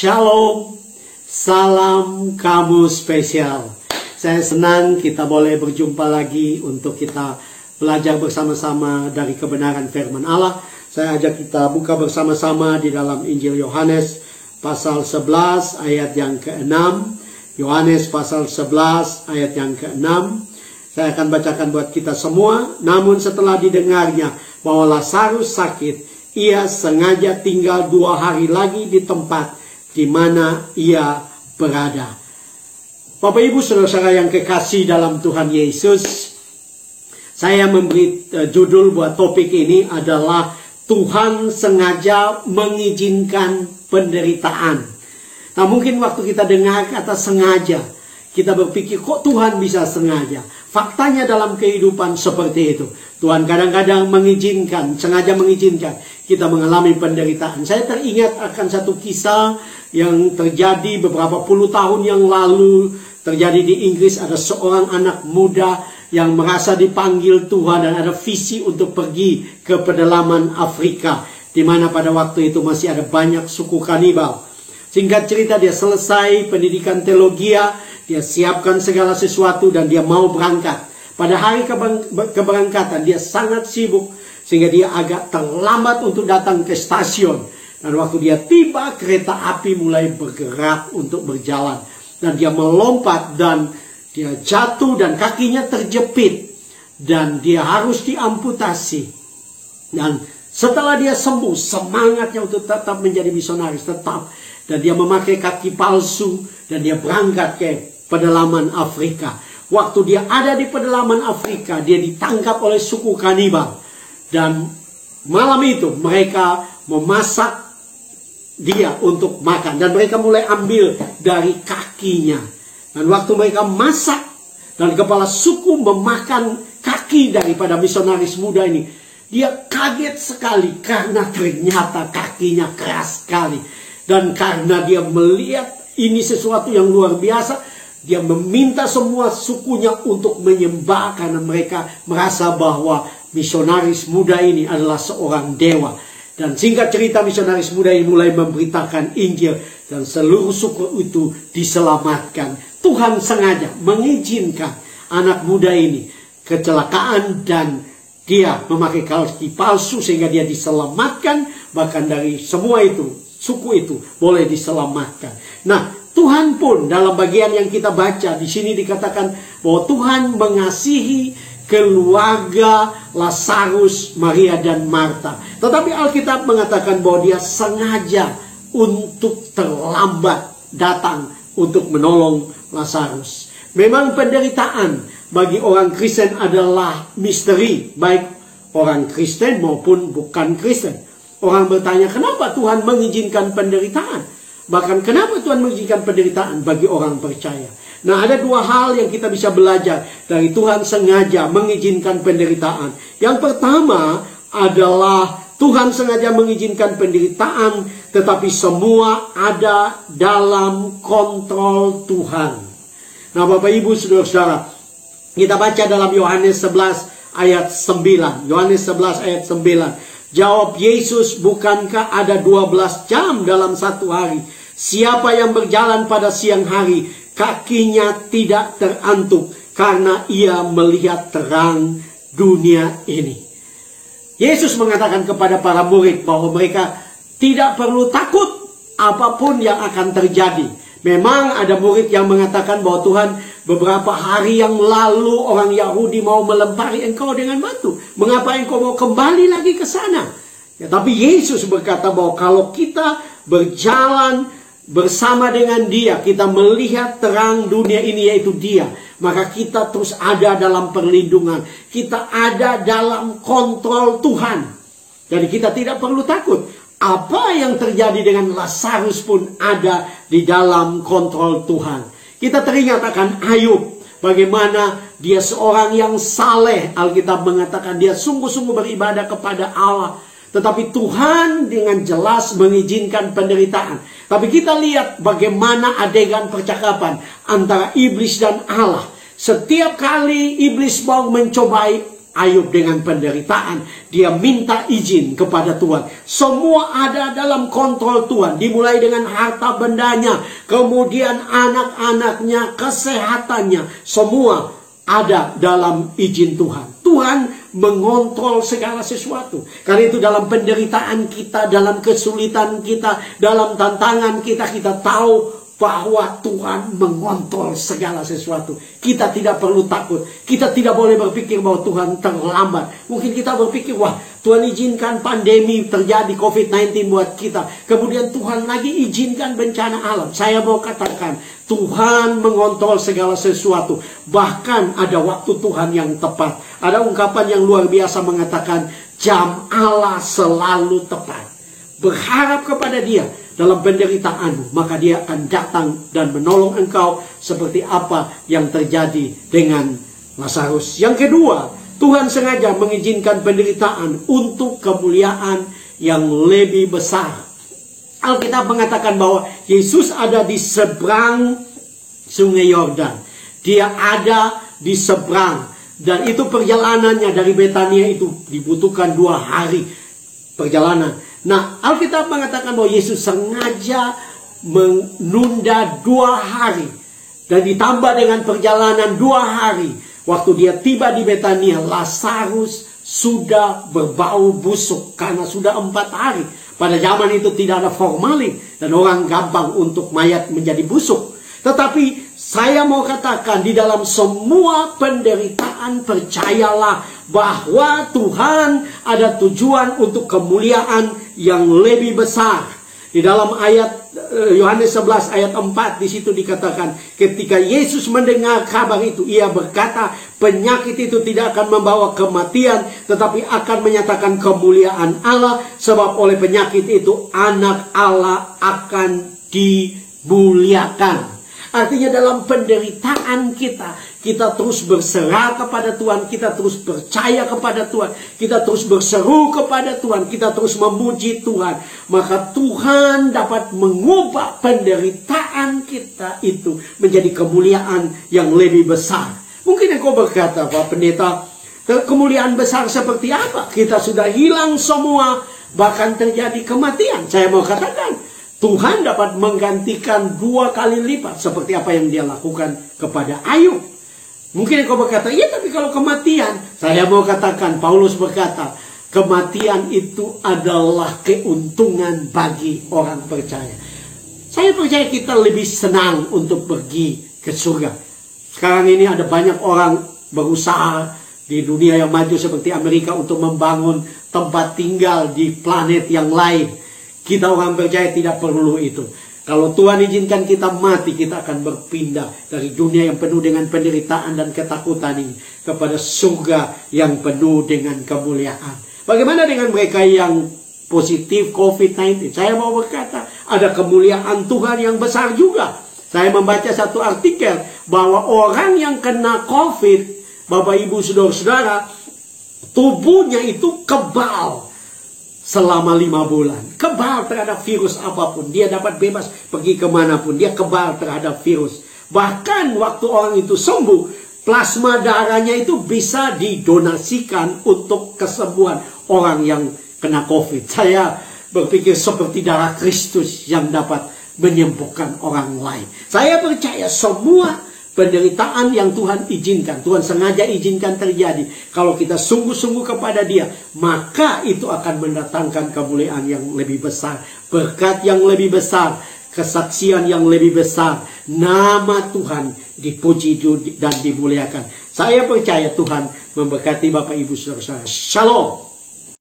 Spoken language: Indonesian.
Shalom, salam kamu spesial. Saya senang kita boleh berjumpa lagi untuk kita belajar bersama-sama dari kebenaran firman Allah. Saya ajak kita buka bersama-sama di dalam Injil Yohanes pasal 11 ayat yang ke-6. Yohanes pasal 11 ayat yang ke-6. Saya akan bacakan buat kita semua. Namun setelah didengarnya bahwa Lazarus sakit, ia sengaja tinggal 2 hari lagi di tempat di mana ia berada. Bapak Ibu Saudara-saudara yang kekasih dalam Tuhan Yesus, saya memberi judul buat topik ini adalah Tuhan sengaja mengizinkan penderitaan. Nah, mungkin waktu kita dengar kata sengaja, kita berpikir kok Tuhan bisa sengaja. Faktanya dalam kehidupan seperti itu. Tuhan kadang-kadang mengizinkan, sengaja mengizinkan kita mengalami penderitaan. Saya teringat akan satu kisah yang terjadi beberapa puluh tahun yang lalu. Terjadi di Inggris, ada seorang anak muda yang merasa dipanggil Tuhan dan ada visi untuk pergi ke pedalaman Afrika, di mana pada waktu itu masih ada banyak suku kanibal. Singkat cerita, dia selesai pendidikan teologi, dia siapkan segala sesuatu dan dia mau berangkat. Pada hari keberangkatan dia sangat sibuk sehingga dia agak terlambat untuk datang ke stasiun. Dan waktu dia tiba, kereta api mulai bergerak untuk berjalan. Dan dia melompat dan dia jatuh dan kakinya terjepit. Dan dia harus diamputasi. Dan setelah dia sembuh, semangatnya untuk tetap menjadi misionaris tetap. Dan dia memakai kaki palsu dan dia berangkat ke pedalaman Afrika. Waktu dia ada di pedalaman Afrika, dia ditangkap oleh suku kanibal. Dan malam itu mereka memasak dia untuk makan. Dan mereka mulai ambil dari kakinya. Dan waktu mereka masak, dan kepala suku memakan kaki daripada misionaris muda ini, dia kaget sekali karena ternyata kakinya keras sekali. Dan karena dia melihat ini sesuatu yang luar biasa, dia meminta semua sukunya untuk menyembah karena mereka merasa bahwa misionaris muda ini adalah seorang dewa. Dan singkat cerita, misionaris muda ini mulai memberitakan Injil dan seluruh suku itu diselamatkan. Tuhan sengaja mengizinkan anak muda ini kecelakaan dan dia memakai kaki palsu sehingga dia diselamatkan. Bahkan dari semua itu, suku itu boleh diselamatkan. Nah, Tuhan pun dalam bagian yang kita baca di sini dikatakan bahwa Tuhan mengasihi keluarga Lazarus, Maria dan Marta. Tetapi Alkitab mengatakan bahwa dia sengaja untuk terlambat datang untuk menolong Lazarus. Memang penderitaan bagi orang Kristen adalah misteri, baik orang Kristen maupun bukan Kristen. Orang bertanya, kenapa Tuhan mengizinkan penderitaan? Bahkan kenapa Tuhan mengizinkan penderitaan bagi orang percaya? Nah, ada 2 hal yang kita bisa belajar dari Tuhan sengaja mengizinkan penderitaan. Yang pertama adalah Tuhan sengaja mengizinkan penderitaan, tetapi semua ada dalam kontrol Tuhan. Nah, Bapak Ibu Saudara-saudara, kita baca dalam Yohanes 11 ayat 9. Yohanes 11 ayat 9. Jawab Yesus, bukankah ada 12 jam dalam satu hari? Siapa yang berjalan pada siang hari, kakinya tidak terantuk karena ia melihat terang dunia ini. Yesus mengatakan kepada para murid bahwa mereka tidak perlu takut apapun yang akan terjadi. Memang ada murid yang mengatakan bahwa Tuhan, beberapa hari yang lalu orang Yahudi mau melempari engkau dengan batu. Mengapa engkau mau kembali lagi ke sana? Ya, tapi Yesus berkata bahwa kalau kita berjalan bersama dengan dia, kita melihat terang dunia ini yaitu dia, maka kita terus ada dalam perlindungan. Kita ada dalam kontrol Tuhan. Jadi kita tidak perlu takut. Apa yang terjadi dengan Lazarus pun ada di dalam kontrol Tuhan. Kita teringat akan Ayub. Bagaimana dia seorang yang saleh. Alkitab mengatakan dia sungguh-sungguh beribadah kepada Allah. Tetapi Tuhan dengan jelas mengizinkan penderitaan. Tapi kita lihat bagaimana adegan percakapan antara iblis dan Allah. Setiap kali iblis mau mencobai Ayub dengan penderitaan, dia minta izin kepada Tuhan. Semua ada dalam kontrol Tuhan. Dimulai dengan harta bendanya, kemudian anak-anaknya, kesehatannya, semua ada dalam izin Tuhan. Tuhan mengontrol segala sesuatu. Karena itu dalam penderitaan kita, dalam kesulitan kita, dalam tantangan kita, kita tahu bahwa Tuhan mengontrol segala sesuatu. Kita tidak perlu takut. Kita tidak boleh berpikir bahwa Tuhan terlambat. Mungkin kita berpikir, wah, Tuhan izinkan pandemi terjadi COVID-19 buat kita. Kemudian Tuhan lagi izinkan bencana alam. Saya mau katakan, Tuhan mengontrol segala sesuatu. Bahkan ada waktu Tuhan yang tepat. Ada ungkapan yang luar biasa mengatakan, jam Allah selalu tepat. Berharap kepada Dia dalam penderitaanmu, maka Dia akan datang dan menolong engkau seperti apa yang terjadi dengan Lazarus. Yang kedua, Tuhan sengaja mengizinkan penderitaan untuk kemuliaan yang lebih besar. Alkitab mengatakan bahwa Yesus ada di seberang Sungai Yordan. Dia ada di seberang. Dan itu perjalanannya dari Betania itu dibutuhkan 2 hari perjalanan. Nah, Alkitab mengatakan bahwa Yesus sengaja menunda 2 hari. Dan ditambah dengan perjalanan 2 hari. Waktu dia tiba di Betania, Lazarus sudah berbau busuk. Karena sudah 4 hari. Pada zaman itu tidak ada formalin. Dan orang gampang untuk mayat menjadi busuk. Tetapi saya mau katakan di dalam semua penderitaan, percayalah bahwa Tuhan ada tujuan untuk kemuliaan yang lebih besar. Di dalam ayat Yohanes 11 ayat 4 di situ dikatakan, ketika Yesus mendengar kabar itu, ia berkata, penyakit itu tidak akan membawa kematian, tetapi akan menyatakan kemuliaan Allah, sebab oleh penyakit itu anak Allah akan dimuliakan. Artinya dalam penderitaan kita, kita terus berserah kepada Tuhan, kita terus percaya kepada Tuhan, kita terus berseru kepada Tuhan, kita terus memuji Tuhan. Maka Tuhan dapat mengubah penderitaan kita itu menjadi kemuliaan yang lebih besar. Mungkin engkau berkata, Pak Pendeta, kemuliaan besar seperti apa? Kita sudah hilang semua, bahkan terjadi kematian. Saya mau katakan, Tuhan dapat menggantikan 2 kali lipat seperti apa yang Dia lakukan kepada Ayub. Mungkin engkau berkata, iya tapi kalau kematian, saya mau katakan, Paulus berkata, kematian itu adalah keuntungan bagi orang percaya. Saya percaya kita lebih senang untuk pergi ke surga. Sekarang ini ada banyak orang berusaha di dunia yang maju seperti Amerika untuk membangun tempat tinggal di planet yang lain. Kita orang percaya tidak perlu itu. Kalau Tuhan izinkan kita mati, kita akan berpindah dari dunia yang penuh dengan penderitaan dan ketakutan ini kepada surga yang penuh dengan kemuliaan. Bagaimana dengan mereka yang positif COVID-19? Saya mau berkata, ada kemuliaan Tuhan yang besar juga. Saya membaca satu artikel bahwa orang yang kena COVID, Bapak Ibu Saudara-saudara, tubuhnya itu kebal selama 5 bulan. Kebal terhadap virus apapun. Dia dapat bebas pergi kemanapun. Dia kebal terhadap virus. Bahkan waktu orang itu sembuh, plasma darahnya itu bisa didonasikan untuk kesembuhan orang yang kena COVID. Saya berpikir seperti darah Kristus yang dapat menyembuhkan orang lain. Saya percaya semua penderitaan yang Tuhan izinkan, Tuhan sengaja izinkan terjadi. Kalau kita sungguh-sungguh kepada Dia, maka itu akan mendatangkan kemuliaan yang lebih besar, berkat yang lebih besar, kesaksian yang lebih besar. Nama Tuhan dipuji dan dimuliakan. Saya percaya Tuhan memberkati Bapak Ibu Saudara. Shalom.